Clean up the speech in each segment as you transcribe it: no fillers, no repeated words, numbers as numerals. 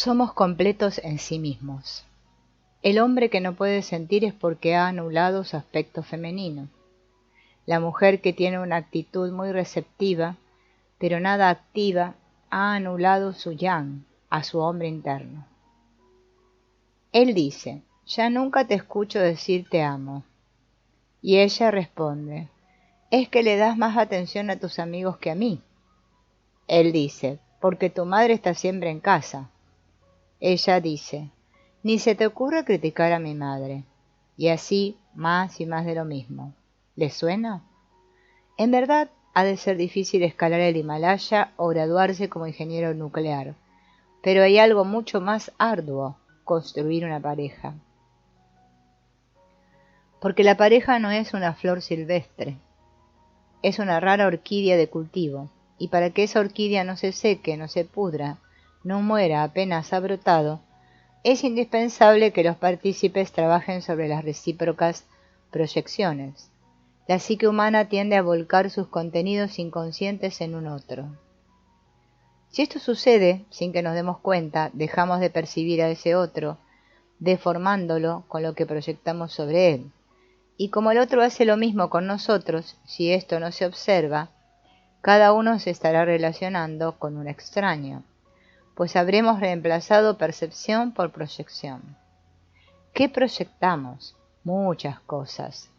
Somos completos en sí mismos. El hombre que no puede sentir es porque ha anulado su aspecto femenino. La mujer que tiene una actitud muy receptiva, pero nada activa, ha anulado su yang, a su hombre interno. Él dice, ya nunca te escucho decir te amo. Y ella responde, es que le das más atención a tus amigos que a mí. Él dice, porque tu madre está siempre en casa. Ella dice, ni se te ocurre criticar a mi madre. Y así, más y más de lo mismo. ¿Le suena? En verdad, ha de ser difícil escalar el Himalaya o graduarse como ingeniero nuclear. Pero hay algo mucho más arduo, construir una pareja. Porque la pareja no es una flor silvestre. Es una rara orquídea de cultivo. Y para que esa orquídea no se seque, no se pudra, no muera apenas ha brotado, es indispensable que los partícipes trabajen sobre las recíprocas proyecciones. La psique humana tiende a volcar sus contenidos inconscientes en un otro. Si esto sucede, sin que nos demos cuenta, dejamos de percibir a ese otro, deformándolo con lo que proyectamos sobre él. Y como el otro hace lo mismo con nosotros, si esto no se observa, cada uno se estará relacionando con un extraño, pues habremos reemplazado percepción por proyección. ¿Qué proyectamos? Muchas cosas.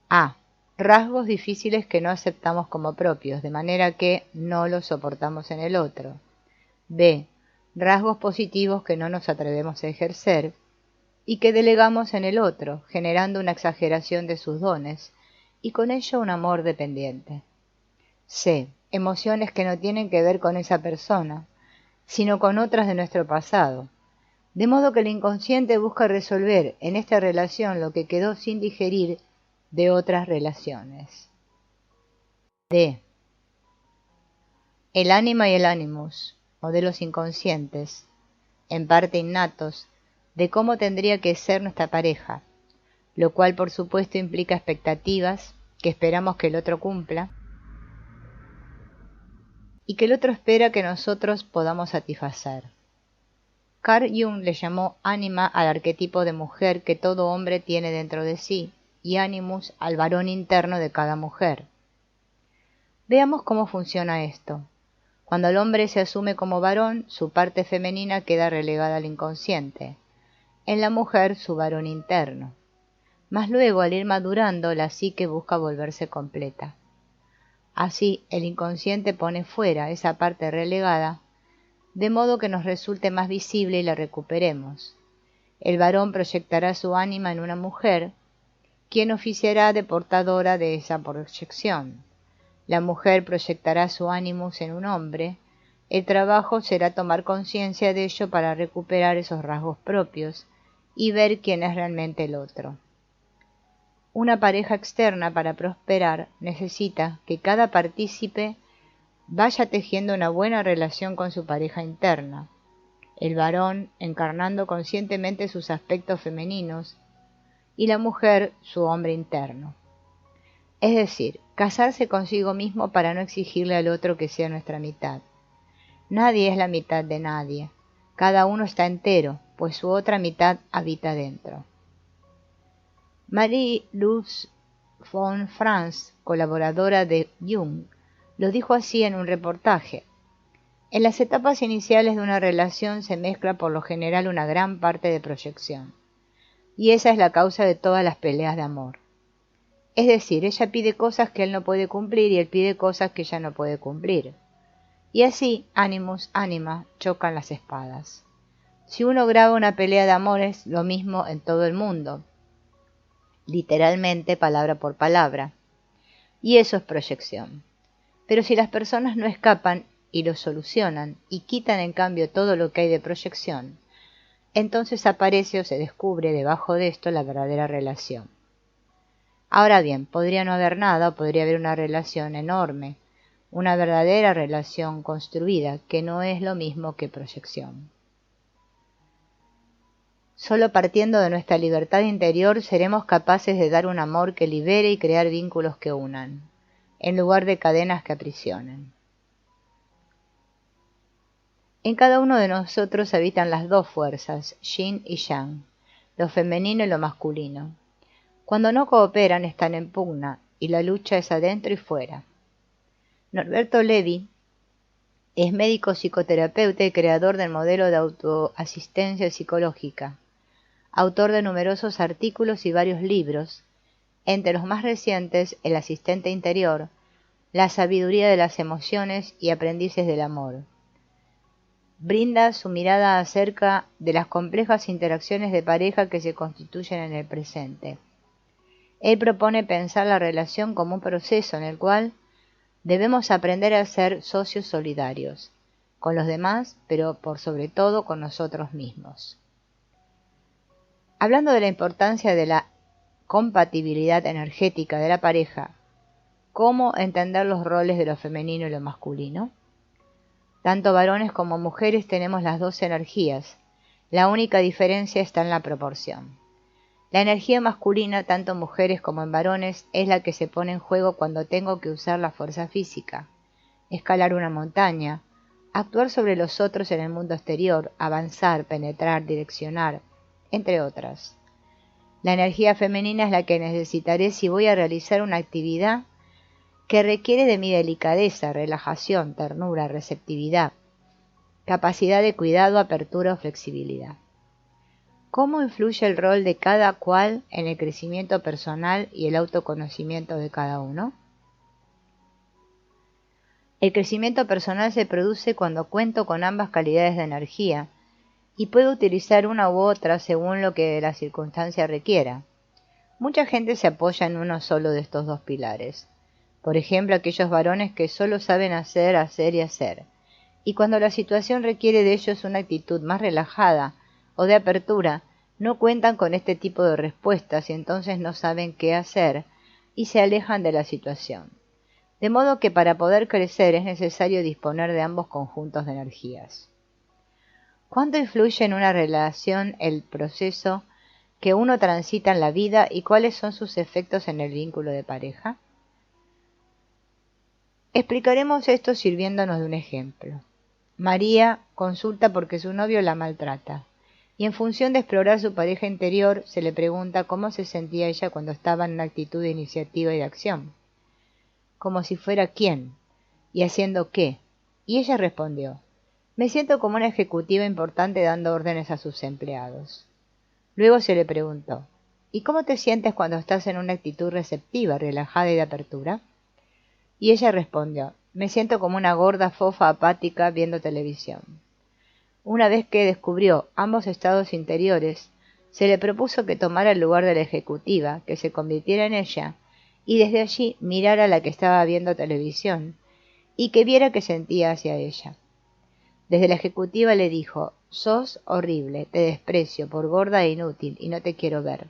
A. Rasgos difíciles que no aceptamos como propios, de manera que no los soportamos en el otro. B. Rasgos positivos que no nos atrevemos a ejercer y que delegamos en el otro, generando una exageración de sus dones y con ello un amor dependiente. C. Emociones que no tienen que ver con esa persona, sino con otras de nuestro pasado. De modo que el inconsciente busca resolver en esta relación lo que quedó sin digerir de otras relaciones. D. El ánima y el ánimus, modelos inconscientes, en parte innatos, de cómo tendría que ser nuestra pareja, lo cual por supuesto implica expectativas que esperamos que el otro cumpla y que el otro espera que nosotros podamos satisfacer. Carl Jung le llamó ánima al arquetipo de mujer que todo hombre tiene dentro de sí y animus al varón interno de cada mujer. Veamos cómo funciona esto. Cuando el hombre se asume como varón, su parte femenina queda relegada al inconsciente. En la mujer, su varón interno. Mas luego, al ir madurando, la psique busca volverse completa. Así, el inconsciente pone fuera esa parte relegada, de modo que nos resulte más visible y la recuperemos. El varón proyectará su ánima en una mujer, quien oficiará de portadora de esa proyección. La mujer proyectará su ánimus en un hombre. El trabajo será tomar conciencia de ello para recuperar esos rasgos propios y ver quién es realmente el otro. Una pareja externa para prosperar necesita que cada partícipe vaya tejiendo una buena relación con su pareja interna, el varón encarnando conscientemente sus aspectos femeninos y la mujer su hombre interno. Es decir, casarse consigo mismo para no exigirle al otro que sea nuestra mitad. Nadie es la mitad de nadie, cada uno está entero, pues su otra mitad habita dentro. Marie-Louise von Franz, colaboradora de Jung, lo dijo así en un reportaje. En las etapas iniciales de una relación se mezcla por lo general una gran parte de proyección, y esa es la causa de todas las peleas de amor. Es decir, ella pide cosas que él no puede cumplir y él pide cosas que ella no puede cumplir. Y así, animus, ánima, chocan las espadas. Si uno graba una pelea de amor es lo mismo en todo el mundo, literalmente palabra por palabra, y eso es proyección. Pero si las personas no escapan y lo solucionan y quitan en cambio todo lo que hay de proyección, entonces aparece o se descubre debajo de esto la verdadera relación. Ahora bien, podría no haber nada o podría haber una relación enorme, una verdadera relación construida, que no es lo mismo que proyección. Solo partiendo de nuestra libertad interior seremos capaces de dar un amor que libere y crear vínculos que unan, en lugar de cadenas que aprisionen. En cada uno de nosotros habitan las dos fuerzas, yin y yang, lo femenino y lo masculino. Cuando no cooperan están en pugna, y la lucha es adentro y fuera. Norberto Levi es médico psicoterapeuta y creador del modelo de autoasistencia psicológica, autor de numerosos artículos y varios libros, entre los más recientes El asistente interior, La sabiduría de las emociones y Aprendices del amor. Brinda su mirada acerca de las complejas interacciones de pareja que se constituyen en el presente. Él propone pensar la relación como un proceso en el cual debemos aprender a ser socios solidarios, con los demás, pero por sobre todo con nosotros mismos. Hablando de la importancia de la compatibilidad energética de la pareja, ¿cómo entender los roles de lo femenino y lo masculino? Tanto varones como mujeres tenemos las dos energías, la única diferencia está en la proporción. La energía masculina, tanto en mujeres como en varones, es la que se pone en juego cuando tengo que usar la fuerza física, escalar una montaña, actuar sobre los otros en el mundo exterior, avanzar, penetrar, direccionar, entre otras. La energía femenina es la que necesitaré si voy a realizar una actividad que requiere de mi delicadeza, relajación, ternura, receptividad, capacidad de cuidado, apertura o flexibilidad. ¿Cómo influye el rol de cada cual en el crecimiento personal y el autoconocimiento de cada uno? El crecimiento personal se produce cuando cuento con ambas calidades de energía y puedo utilizar una u otra según lo que la circunstancia requiera. Mucha gente se apoya en uno solo de estos dos pilares. Por ejemplo, aquellos varones que solo saben hacer, hacer y hacer. Y cuando la situación requiere de ellos una actitud más relajada o de apertura, no cuentan con este tipo de respuestas y entonces no saben qué hacer y se alejan de la situación. De modo que para poder crecer es necesario disponer de ambos conjuntos de energías. ¿Cuánto influye en una relación el proceso que uno transita en la vida y cuáles son sus efectos en el vínculo de pareja? Explicaremos esto sirviéndonos de un ejemplo. María consulta porque su novio la maltrata, y en función de explorar su pareja interior, se le pregunta cómo se sentía ella cuando estaba en una actitud de iniciativa y de acción. Como si fuera quién, y haciendo qué. Y ella respondió, me siento como una ejecutiva importante dando órdenes a sus empleados. Luego se le preguntó, ¿y cómo te sientes cuando estás en una actitud receptiva, relajada y de apertura? Y ella respondió, me siento como una gorda fofa apática viendo televisión. Una vez que descubrió ambos estados interiores, se le propuso que tomara el lugar de la ejecutiva, que se convirtiera en ella, y desde allí mirara a la que estaba viendo televisión, y que viera qué sentía hacia ella. Desde la ejecutiva le dijo, sos horrible, te desprecio por gorda e inútil, y no te quiero ver.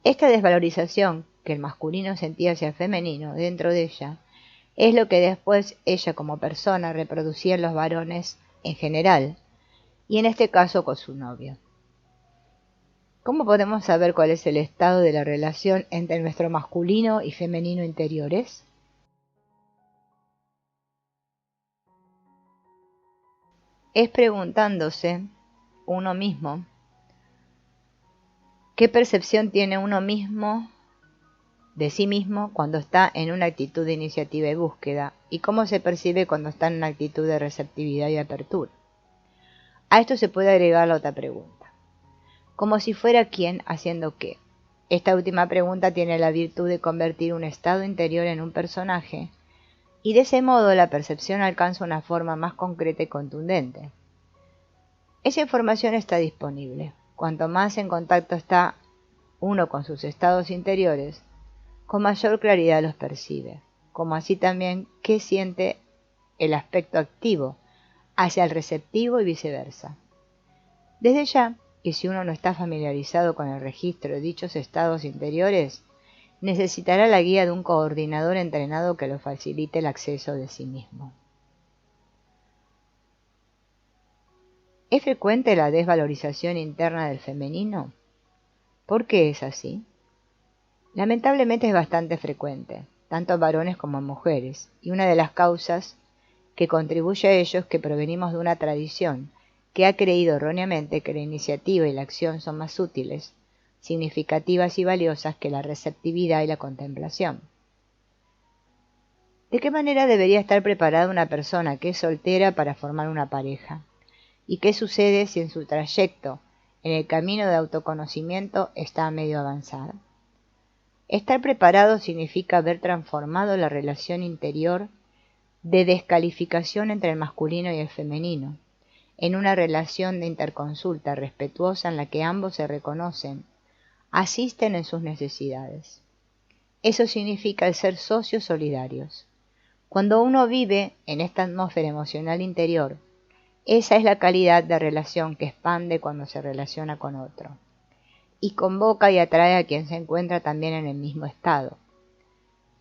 Esta desvalorización que el masculino sentía hacia el femenino dentro de ella, es lo que después ella como persona reproducía en los varones en general, y en este caso con su novio. ¿Cómo podemos saber cuál es el estado de la relación entre nuestro masculino y femenino interiores? Es preguntándose uno mismo qué percepción tiene uno mismo de sí mismo cuando está en una actitud de iniciativa y búsqueda, y cómo se percibe cuando está en una actitud de receptividad y apertura. A esto se puede agregar la otra pregunta. Como si fuera quién haciendo qué. Esta última pregunta tiene la virtud de convertir un estado interior en un personaje, y de ese modo la percepción alcanza una forma más concreta y contundente. Esa información está disponible. Cuanto más en contacto está uno con sus estados interiores, con mayor claridad los percibe, como así también qué siente el aspecto activo hacia el receptivo y viceversa. Desde ya, que si uno no está familiarizado con el registro de dichos estados interiores, necesitará la guía de un coordinador entrenado que lo facilite el acceso de sí mismo. ¿Es frecuente la desvalorización interna del femenino? ¿Por qué es así? Lamentablemente es bastante frecuente, tanto en varones como en mujeres, y una de las causas que contribuye a ellos que provenimos de una tradición que ha creído erróneamente que la iniciativa y la acción son más útiles, significativas y valiosas que la receptividad y la contemplación. ¿De qué manera debería estar preparada una persona que es soltera para formar una pareja? ¿Y qué sucede si en su trayecto, en el camino de autoconocimiento, está medio avanzado? Estar preparado significa haber transformado la relación interior de descalificación entre el masculino y el femenino, en una relación de interconsulta respetuosa en la que ambos se reconocen, asisten en sus necesidades. Eso significa el ser socios solidarios. Cuando uno vive en esta atmósfera emocional interior, esa es la calidad de relación que expande cuando se relaciona con otro, y convoca y atrae a quien se encuentra también en el mismo estado.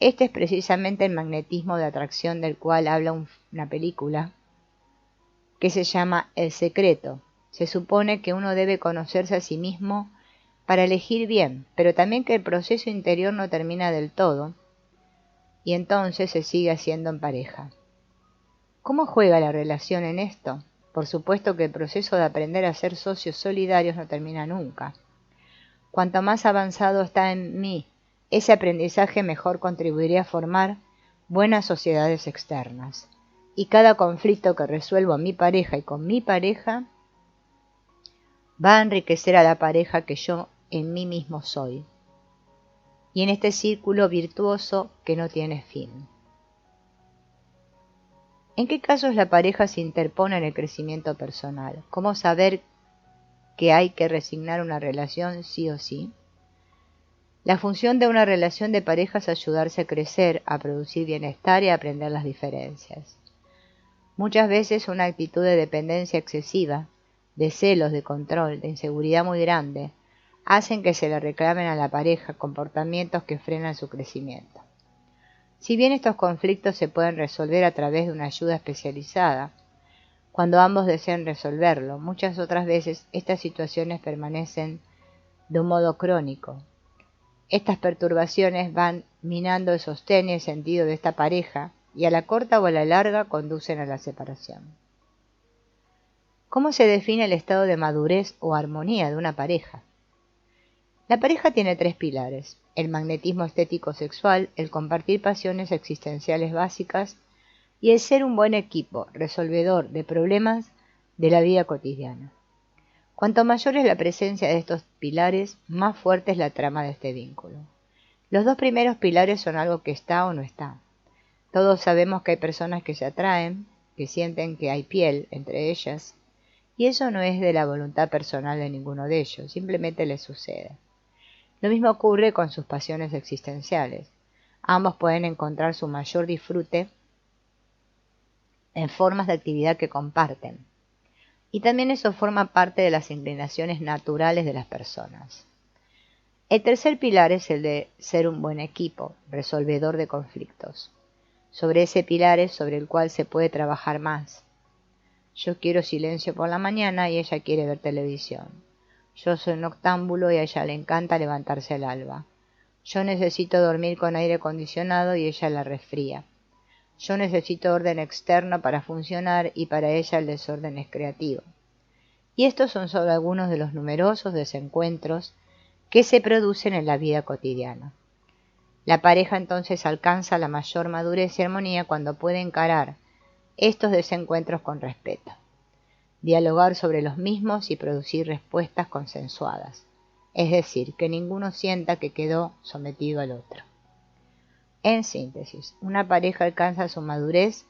Este es precisamente el magnetismo de atracción del cual habla una película que se llama El Secreto. Se supone que uno debe conocerse a sí mismo para elegir bien, pero también que el proceso interior no termina del todo, y entonces se sigue haciendo en pareja. ¿Cómo juega la relación en esto? Por supuesto que el proceso de aprender a ser socios solidarios no termina nunca. Cuanto más avanzado está en mí ese aprendizaje, mejor contribuiré a formar buenas sociedades externas. Y cada conflicto que resuelvo a mi pareja y con mi pareja va a enriquecer a la pareja que yo en mí mismo soy. Y en este círculo virtuoso que no tiene fin. ¿En qué casos la pareja se interpone en el crecimiento personal? ¿Cómo saber que hay que resignar una relación sí o sí? La función de una relación de pareja es ayudarse a crecer, a producir bienestar y a aprender las diferencias. Muchas veces una actitud de dependencia excesiva, de celos, de control, de inseguridad muy grande, hacen que se le reclamen a la pareja comportamientos que frenan su crecimiento. Si bien estos conflictos se pueden resolver a través de una ayuda especializada, cuando ambos desean resolverlo, muchas otras veces estas situaciones permanecen de un modo crónico. Estas perturbaciones van minando el sostén y el sentido de esta pareja y a la corta o a la larga conducen a la separación. ¿Cómo se define el estado de madurez o armonía de una pareja? La pareja tiene 3 pilares: el magnetismo estético sexual, el compartir pasiones existenciales básicas y el ser un buen equipo, resolvedor de problemas de la vida cotidiana. Cuanto mayor es la presencia de estos pilares, más fuerte es la trama de este vínculo. Los 2 primeros pilares son algo que está o no está. Todos sabemos que hay personas que se atraen, que sienten que hay piel entre ellas, y eso no es de la voluntad personal de ninguno de ellos, simplemente les sucede. Lo mismo ocurre con sus pasiones existenciales. Ambos pueden encontrar su mayor disfrute en formas de actividad que comparten. Y también eso forma parte de las inclinaciones naturales de las personas. El tercer pilar es el de ser un buen equipo, resolvedor de conflictos. Sobre ese pilar es sobre el cual se puede trabajar más. Yo quiero silencio por la mañana y ella quiere ver televisión. Yo soy noctámbulo y a ella le encanta levantarse al alba. Yo necesito dormir con aire acondicionado y ella la resfría. Yo necesito orden externo para funcionar y para ella el desorden es creativo. Y estos son solo algunos de los numerosos desencuentros que se producen en la vida cotidiana. La pareja entonces alcanza la mayor madurez y armonía cuando puede encarar estos desencuentros con respeto, dialogar sobre los mismos y producir respuestas consensuadas, es decir, que ninguno sienta que quedó sometido al otro. En síntesis, una pareja alcanza su madurez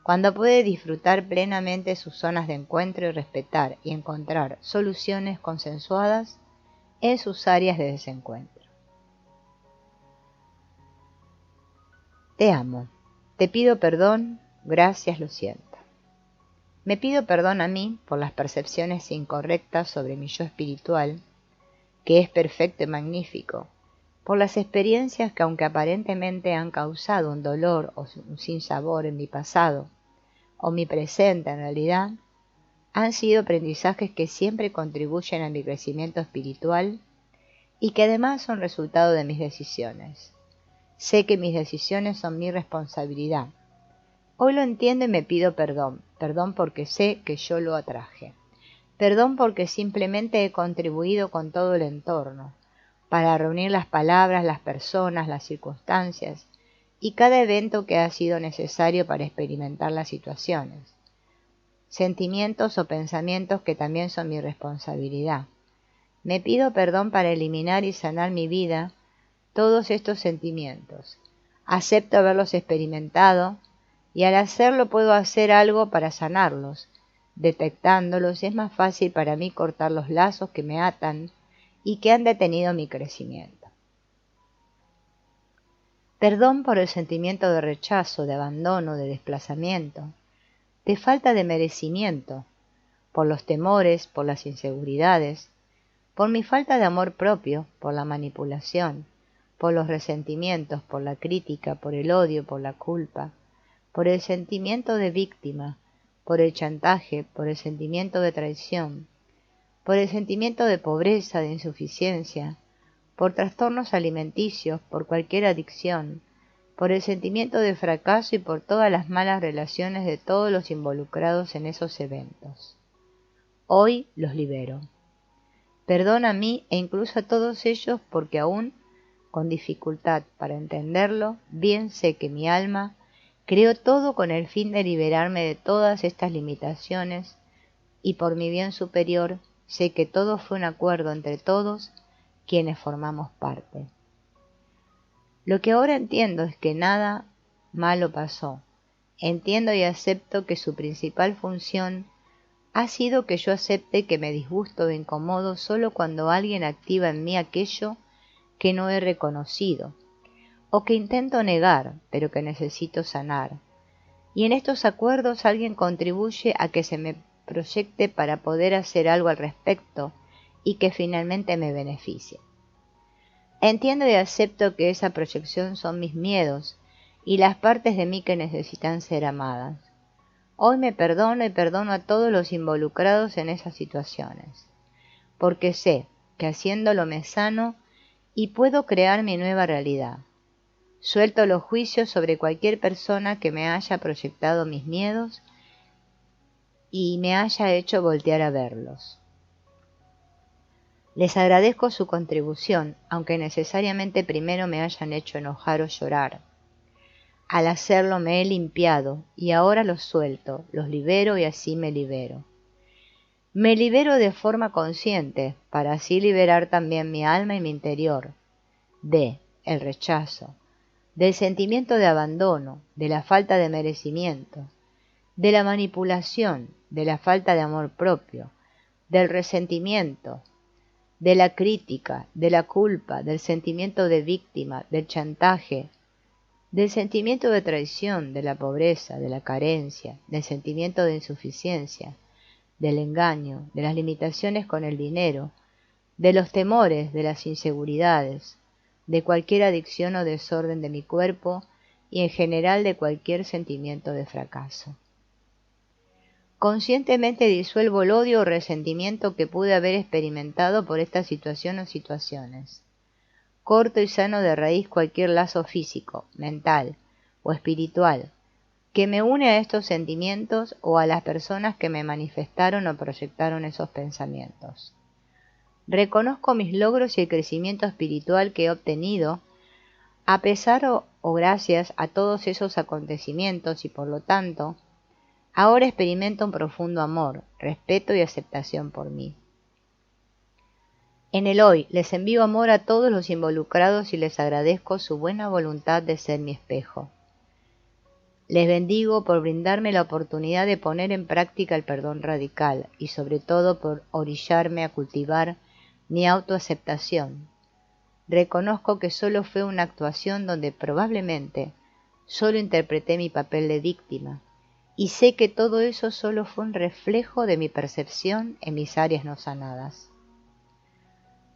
cuando puede disfrutar plenamente sus zonas de encuentro y respetar y encontrar soluciones consensuadas en sus áreas de desencuentro. Te amo, te pido perdón, gracias, lo siento. Me pido perdón a mí por las percepciones incorrectas sobre mi yo espiritual, que es perfecto y magnífico, por las experiencias que aunque aparentemente han causado un dolor o un sinsabor en mi pasado, o mi presente en realidad, han sido aprendizajes que siempre contribuyen a mi crecimiento espiritual y que además son resultado de mis decisiones. Sé que mis decisiones son mi responsabilidad, Hoy lo entiendo y me pido perdón, perdón porque sé que yo lo atraje, perdón porque simplemente he contribuido con todo el entorno, para reunir las palabras, las personas, las circunstancias y cada evento que ha sido necesario para experimentar las situaciones, sentimientos o pensamientos que también son mi responsabilidad. Me pido perdón para eliminar y sanar mi vida todos estos sentimientos. Acepto haberlos experimentado y al hacerlo puedo hacer algo para sanarlos. Detectándolos es más fácil para mí cortar los lazos que me atan y que han detenido mi crecimiento. Perdón por el sentimiento de rechazo, de abandono, de desplazamiento, de falta de merecimiento, por los temores, por las inseguridades, por mi falta de amor propio, por la manipulación, por los resentimientos, por la crítica, por el odio, por la culpa, por el sentimiento de víctima, por el chantaje, por el sentimiento de traición, por el sentimiento de pobreza, de insuficiencia, por trastornos alimenticios, por cualquier adicción, por el sentimiento de fracaso y por todas las malas relaciones de todos los involucrados en esos eventos. Hoy los libero. Perdón a mí e incluso a todos ellos porque aún, con dificultad para entenderlo, bien sé que mi alma creó todo con el fin de liberarme de todas estas limitaciones y por mi bien superior sé que todo fue un acuerdo entre todos quienes formamos parte. Lo que ahora entiendo es que nada malo pasó. Entiendo y acepto que su principal función ha sido que yo acepte que me disgusto o incomodo solo cuando alguien activa en mí aquello que no he reconocido, o que intento negar, pero que necesito sanar. Y en estos acuerdos alguien contribuye a que se me proyecte para poder hacer algo al respecto y que finalmente me beneficie. Entiendo y acepto que esa proyección son mis miedos y las partes de mí que necesitan ser amadas. Hoy me perdono y perdono a todos los involucrados en esas situaciones, porque sé que haciéndolo me sano y puedo crear mi nueva realidad. Suelto los juicios sobre cualquier persona que me haya proyectado mis miedos y me haya hecho voltear a verlos. Les agradezco su contribución, aunque necesariamente primero me hayan hecho enojar o llorar. Al hacerlo me he limpiado y ahora los suelto, los libero y así me libero. Me libero de forma consciente para así liberar también mi alma y mi interior de el rechazo, del sentimiento de abandono, de la falta de merecimiento, de la manipulación, de la falta de amor propio, del resentimiento, de la crítica, de la culpa, del sentimiento de víctima, del chantaje, del sentimiento de traición, de la pobreza, de la carencia, del sentimiento de insuficiencia, del engaño, de las limitaciones con el dinero, de los temores, de las inseguridades, de cualquier adicción o desorden de mi cuerpo y en general de cualquier sentimiento de fracaso. Conscientemente disuelvo el odio o resentimiento que pude haber experimentado por esta situación o situaciones. Corto y sano de raíz cualquier lazo físico, mental o espiritual que me une a estos sentimientos o a las personas que me manifestaron o proyectaron esos pensamientos. Reconozco mis logros y el crecimiento espiritual que he obtenido a pesar o gracias a todos esos acontecimientos y por lo tanto, ahora experimento un profundo amor, respeto y aceptación por mí. En el hoy les envío amor a todos los involucrados y les agradezco su buena voluntad de ser mi espejo. Les bendigo por brindarme la oportunidad de poner en práctica el perdón radical y sobre todo por orillarme a cultivar mi autoaceptación. Reconozco que solo fue una actuación donde probablemente solo interpreté mi papel de víctima y sé que todo eso solo fue un reflejo de mi percepción en mis áreas no sanadas.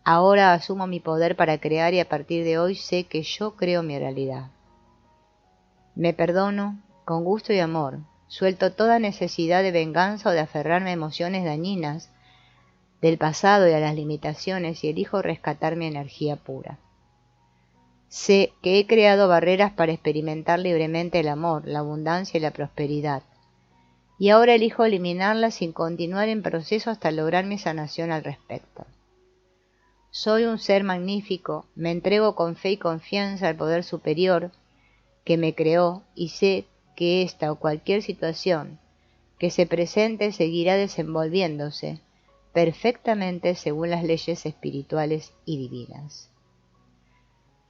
Ahora asumo mi poder para crear y a partir de hoy sé que yo creo mi realidad. Me perdono con gusto y amor, suelto toda necesidad de venganza o de aferrarme a emociones dañinas del pasado y a las limitaciones y elijo rescatar mi energía pura. Sé que he creado barreras para experimentar libremente el amor, la abundancia y la prosperidad, y ahora elijo eliminarlas sin continuar en proceso hasta lograr mi sanación al respecto. Soy un ser magnífico, me entrego con fe y confianza al poder superior que me creó y sé que esta o cualquier situación que se presente seguirá desenvolviéndose perfectamente según las leyes espirituales y divinas.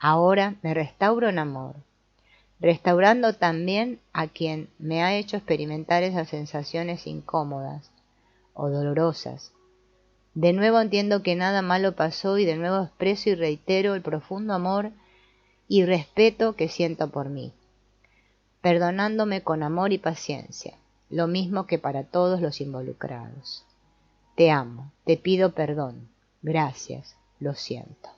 Ahora me restauro en amor, restaurando también a quien me ha hecho experimentar esas sensaciones incómodas o dolorosas. De nuevo entiendo que nada malo pasó y de nuevo expreso y reitero el profundo amor y respeto que siento por mí, perdonándome con amor y paciencia, lo mismo que para todos los involucrados. Te amo, te pido perdón, gracias, lo siento.